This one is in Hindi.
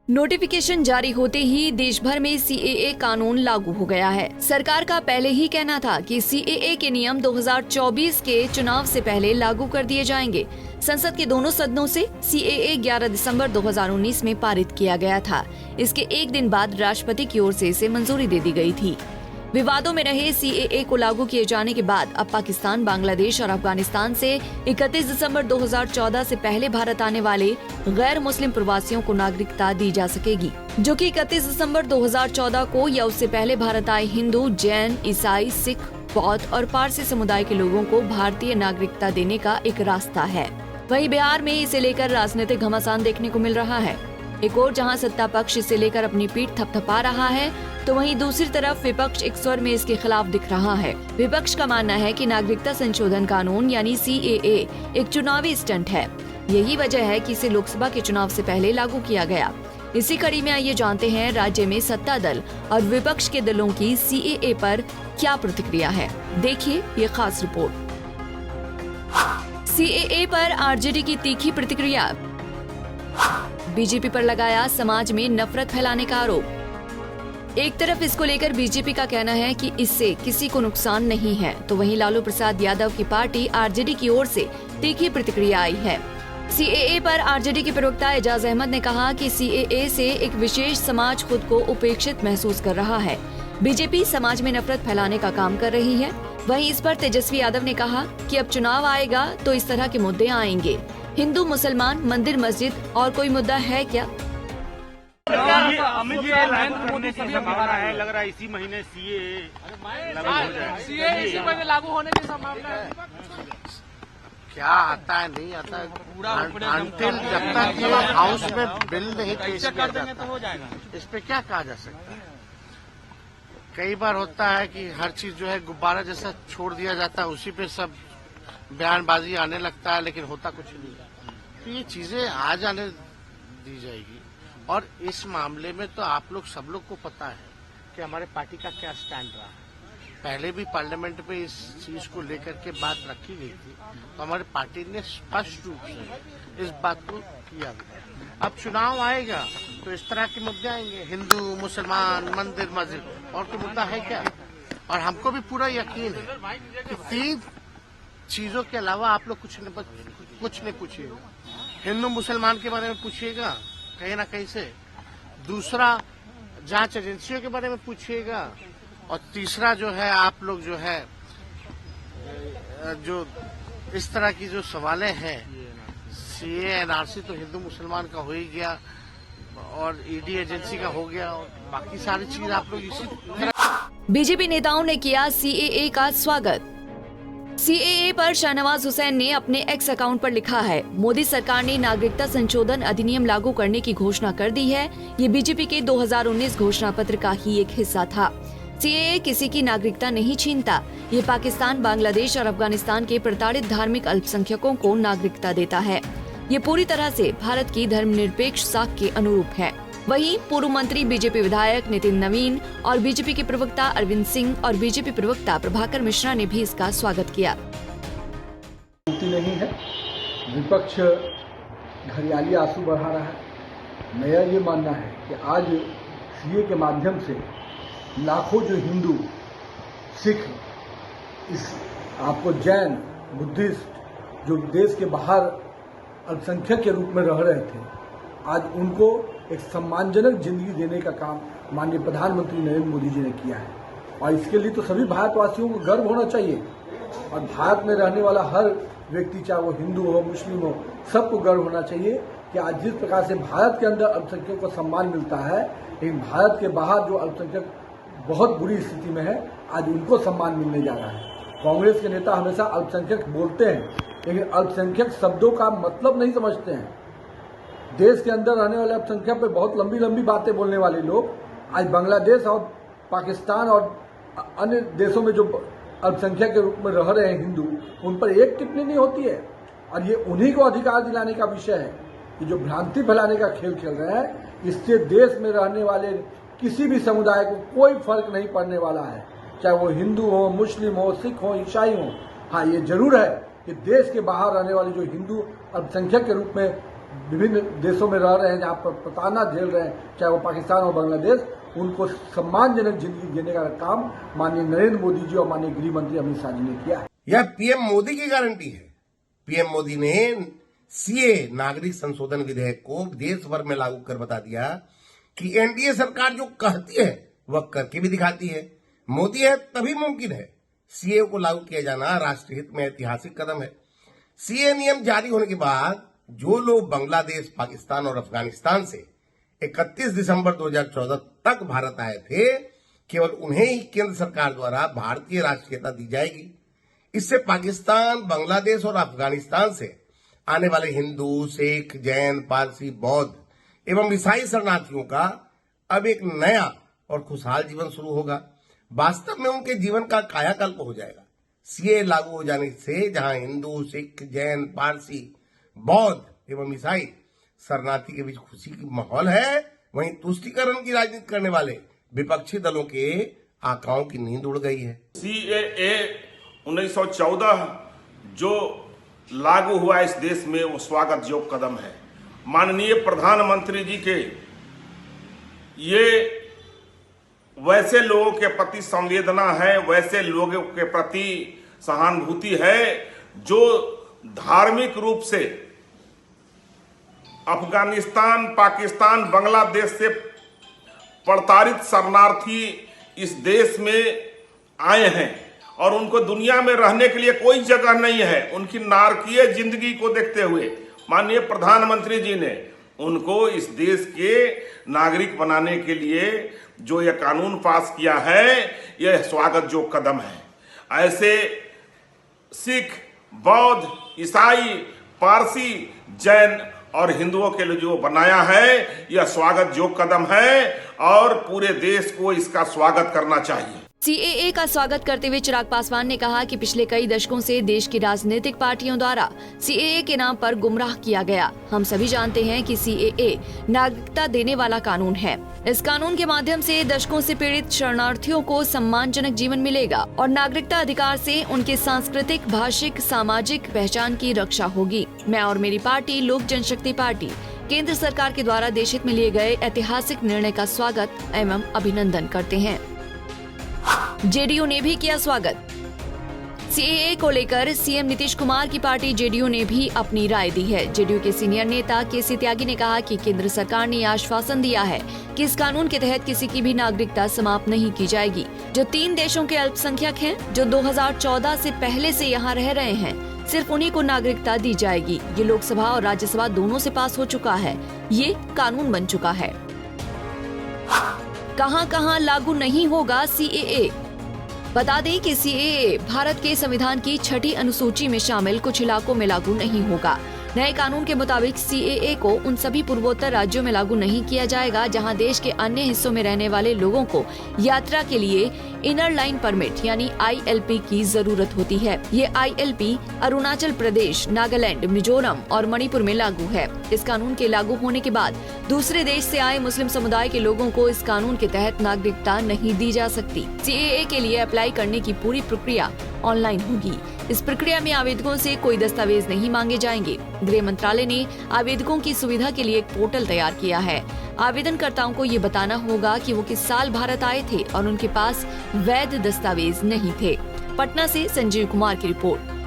नोटिफिकेशन जारी होते ही देश भर में सीएए कानून लागू हो गया है। सरकार का पहले ही कहना था कि सीएए के नियम 2024 के चुनाव से पहले लागू कर दिए जाएंगे। संसद के दोनों सदनों से सीएए 11 दिसंबर 2019 में पारित किया गया था। इसके एक दिन बाद राष्ट्रपति की ओर से इसे मंजूरी दे दी गई थी। विवादों में रहे सीएए को लागू किए जाने के बाद अब पाकिस्तान, बांग्लादेश और अफगानिस्तान से 31 दिसंबर 2014 से पहले भारत आने वाले गैर मुस्लिम प्रवासियों को नागरिकता दी जा सकेगी, जो कि 31 दिसंबर 2014 को या उससे पहले भारत आए हिंदू, जैन, ईसाई, सिख, बौद्ध और पारसी समुदाय के लोगों को भारतीय नागरिकता देने का एक रास्ता है। वहीं बिहार में इसे लेकर राजनीतिक घमासान देखने को मिल रहा है। एक और जहां सत्ता पक्ष इसे लेकर अपनी पीठ थपथपा रहा है, तो वहीं दूसरी तरफ विपक्ष एक स्वर में इसके खिलाफ दिख रहा है। विपक्ष का मानना है कि नागरिकता संशोधन कानून यानी सीएए एक चुनावी स्टंट है। यही वजह है कि इसे लोकसभा के चुनाव से पहले लागू किया गया। इसी कड़ी में आइए जानते हैं राज्य में सत्ता दल और विपक्ष के दलों की सीएए पर क्या प्रतिक्रिया है। देखिए ये खास रिपोर्ट। सीएए पर आरजेडी की तीखी प्रतिक्रिया। बीजेपी पर लगाया समाज में नफरत फैलाने का आरोप। एक तरफ इसको लेकर बीजेपी का कहना है कि इससे किसी को नुकसान नहीं है, तो वहीं लालू प्रसाद यादव की पार्टी आरजेडी की ओर से तीखी प्रतिक्रिया आई है। सीएए पर आरजेडी के प्रवक्ता एजाज अहमद ने कहा कि सीएए से एक विशेष समाज खुद को उपेक्षित महसूस कर रहा है। बीजेपी समाज में नफरत फैलाने का काम कर रही है। वहीं इस पर तेजस्वी यादव ने कहा कि अब चुनाव आएगा तो इस तरह के मुद्दे आएंगे। हिंदू, मुसलमान, मंदिर, मस्जिद और कोई मुद्दा है क्या? अमित जी लागू होने की संभावना है, लग रहा है इसी महीने सीए लागू हो जाए। सीए इसी महीने लागू होने की संभावना है। क्या आता है नहीं आता है अंतिल जब तक ये हाउस में बिल नहीं पेश किया जाता हो जाएगा। इस पे क्या कहा जा सकता है। कई बार होता है कि हर चीज जो है गुब्बारा जैसा छोड़ दिया जाता है, उसी पे सब बयानबाजी आने लगता है, लेकिन होता कुछ नहीं। तो ये चीजें आ जाने दी जाएगी। और इस मामले में तो आप लोग सब लोग को पता है कि हमारे पार्टी का क्या स्टैंड रहा है। पहले भी पार्लियामेंट में इस चीज को लेकर के बात रखी गई थी, तो हमारी पार्टी ने स्पष्ट रूप से इस बात को किया। अब चुनाव आएगा तो इस तरह के मुद्दे आएंगे, हिंदू, मुसलमान, मंदिर, मस्जिद, और कोई मुद्दा है क्या। और हमको भी पूरा यकीन है कि 3 चीजों के अलावा आप लोग कुछ नहीं पूछिएगा। हिंदू मुसलमान के बारे में पूछिएगा कहीं ना कहीं से, दूसरा जांच एजेंसियों के बारे में पूछिएगा, और तीसरा जो है आप लोग जो है जो इस तरह की जो सवालें हैं, सीए, एनआरसी तो हिंदू मुसलमान का हो ही गया और ईडी एजेंसी का हो गया, और बाकी सारी चीज आप लोग इसी तरह। बीजेपी नेताओं ने किया सीएए का स्वागत। सीएए पर शाहनवाज हुसैन ने अपने एक्स अकाउंट पर लिखा है, मोदी सरकार ने नागरिकता संशोधन अधिनियम लागू करने की घोषणा कर दी है। ये बीजेपी के 2019 घोषणा पत्र का ही एक हिस्सा था। सीएए किसी की नागरिकता नहीं छीनता। ये पाकिस्तान, बांग्लादेश और अफगानिस्तान के प्रताड़ित धार्मिक अल्पसंख्यकों को नागरिकता देता है। ये पूरी तरह से भारत की धर्मनिरपेक्ष साख के अनुरूप है। वहीं पूर्व मंत्री, बीजेपी विधायक नितिन नवीन और बीजेपी के प्रवक्ता अरविंद सिंह और बीजेपी प्रवक्ता प्रभाकर मिश्रा ने भी इसका स्वागत किया। नहीं है, विपक्ष घरियाली आंसू बढ़ा रहा है। मेरा ये मानना है कि आज सीए के माध्यम से लाखों जो हिंदू, सिख, इस आपको जैन, बुद्धिस्ट जो देश के बाहर अल्पसंख्यक के रूप में रह रहे थे, आज उनको एक सम्मानजनक जिंदगी देने का काम माननीय प्रधानमंत्री नरेंद्र मोदी जी ने किया है। और इसके लिए तो सभी भारतवासियों को गर्व होना चाहिए, और भारत में रहने वाला हर व्यक्ति, चाहे वो हिंदू हो, मुस्लिम हो, सबको गर्व होना चाहिए कि आज जिस प्रकार से भारत के अंदर अल्पसंख्यक को सम्मान मिलता है, लेकिन भारत के बाहर जो अल्पसंख्यक बहुत बुरी स्थिति में है, आज उनको सम्मान मिलने जा रहा है। कांग्रेस के नेता हमेशा अल्पसंख्यक बोलते हैं, लेकिन अल्पसंख्यक शब्दों का मतलब नहीं समझते हैं। देश के अंदर रहने वाले अल्पसंख्यक पे बहुत लंबी लंबी बातें बोलने वाले लोग आज बांग्लादेश और पाकिस्तान और अन्य देशों में जो अल्पसंख्यक के रूप में रह रहे हैं हिंदू, उन पर एक टिप्पणी नहीं होती है। और ये उन्हीं को अधिकार दिलाने का विषय है कि जो भ्रांति फैलाने का खेल खेल रहे हैं, इससे देश में रहने वाले किसी भी समुदाय को कोई फर्क नहीं पड़ने वाला है, चाहे वो हिंदू हो, मुस्लिम हो, सिख हो, ईसाई हो। हाँ, ये जरूर है कि देश के बाहर रहने वाले जो हिंदू अल्पसंख्यक के रूप में विभिन्न देशों में रह रहे हैं, जहाँ पर प्रताड़ना झेल रहे हैं, चाहे वो पाकिस्तान और बांग्लादेश, उनको सम्मानजनक जिंदगी देने का काम माननीय नरेंद्र मोदी जी और माननीय गृह मंत्री अमित शाह जी ने किया है। यह पीएम मोदी की गारंटी है। पीएम मोदी ने सीए नागरिक संशोधन विधेयक को देश भर में लागू कर बता दिया कि एनडीए सरकार जो कहती है वह करके भी दिखाती है। मोदी है तभी मुमकिन है। सीए को लागू किया जाना राष्ट्र हित में ऐतिहासिक कदम है। सीए नियम जारी होने के बाद जो लोग बांग्लादेश, पाकिस्तान और अफगानिस्तान से 31 दिसंबर 2014 तक भारत आए थे, केवल उन्हें ही केंद्र सरकार द्वारा भारतीय राष्ट्रीयता दी जाएगी। इससे पाकिस्तान, बांग्लादेश और अफगानिस्तान से आने वाले हिंदू, सिख, जैन, पारसी, बौद्ध एवं ईसाई शरणार्थियों का अब एक नया और खुशहाल जीवन शुरू होगा। वास्तव में उनके जीवन का कायाकल्प हो जाएगा। सीए लागू हो जाने से जहां हिंदू, सिख, जैन, पारसी, बौद्ध एवं ईसाई शरणार्थी के बीच खुशी की माहौल है, वहीं तुष्टीकरण की राजनीति करने वाले विपक्षी दलों के आकाओं की नींद उड़ गई है। सीएए 1914 जो लागू हुआ इस देश में, वो स्वागत योग्य कदम है। माननीय प्रधानमंत्री जी के ये वैसे लोगों के प्रति संवेदना है, वैसे लोगों के प्रति सहानुभूति है जो धार्मिक रूप से अफगानिस्तान, पाकिस्तान, बांग्लादेश से प्रताड़ित शरणार्थी इस देश में आए हैं और उनको दुनिया में रहने के लिए कोई जगह नहीं है। उनकी नारकीय जिंदगी को देखते हुए माननीय प्रधानमंत्री जी ने उनको इस देश के नागरिक बनाने के लिए जो यह कानून पास किया है, यह स्वागत योग्य कदम है। ऐसे सिख, बौद्ध, ईसाई, पारसी, जैन और हिंदुओं के लिए जो बनाया है, यह स्वागत योग्य कदम है और पूरे देश को इसका स्वागत करना चाहिए। सीएए का स्वागत करते हुए चिराग पासवान ने कहा कि पिछले कई दशकों से देश की राजनीतिक पार्टियों द्वारा सीएए के नाम पर गुमराह किया गया। हम सभी जानते हैं कि सीएए नागरिकता देने वाला कानून है। इस कानून के माध्यम से दशकों से पीड़ित शरणार्थियों को सम्मानजनक जीवन मिलेगा और नागरिकता अधिकार से उनके सांस्कृतिक, भाषिक, सामाजिक पहचान की रक्षा होगी। मैं और मेरी पार्टी लोक जनशक्ति पार्टी केंद्र सरकार के द्वारा देश हित में लिए गए ऐतिहासिक निर्णय का स्वागत एवं अभिनंदन करते हैं। जेडीयू ने भी किया स्वागत। सीएए को लेकर सीएम नीतीश कुमार की पार्टी जेडीयू ने भी अपनी राय दी है। जेडीयू के सीनियर नेता केसी त्यागी ने कहा कि केंद्र सरकार ने आश्वासन दिया है कि इस कानून के तहत किसी की भी नागरिकता समाप्त नहीं की जाएगी। जो 3 देशों के अल्पसंख्यक हैं, जो 2014 से पहले से यहाँ रह रहे हैं, सिर्फ उन्हीं को नागरिकता दी जाएगी। ये लोकसभा और राज्यसभा दोनों से पास हो चुका है। ये कानून बन चुका है। कहां-कहां लागू नहीं होगा सीएए। बता दें कि सीएए भारत के संविधान की 6ठी अनुसूची में शामिल कुछ इलाकों में लागू नहीं होगा। नए कानून के मुताबिक सीएए को उन सभी पूर्वोत्तर राज्यों में लागू नहीं किया जाएगा जहां देश के अन्य हिस्सों में रहने वाले लोगों को यात्रा के लिए इनर लाइन परमिट यानी आईएलपी की जरूरत होती है। ये आईएलपी अरुणाचल प्रदेश, नागालैंड, मिजोरम और मणिपुर में लागू है। इस कानून के लागू होने के बाद दूसरे देश से आए मुस्लिम समुदाय के लोगों को इस कानून के तहत नागरिकता नहीं दी जा सकती। सीएए के लिए अप्लाई करने की पूरी प्रक्रिया ऑनलाइन होगी। इस प्रक्रिया में आवेदकों से कोई दस्तावेज नहीं मांगे जाएंगे। गृह मंत्रालय ने आवेदकों की सुविधा के लिए एक पोर्टल तैयार किया है। आवेदनकर्ताओं को ये बताना होगा कि वो किस साल भारत आए थे और उनके पास वैध दस्तावेज नहीं थे। पटना से संजीव कुमार की रिपोर्ट।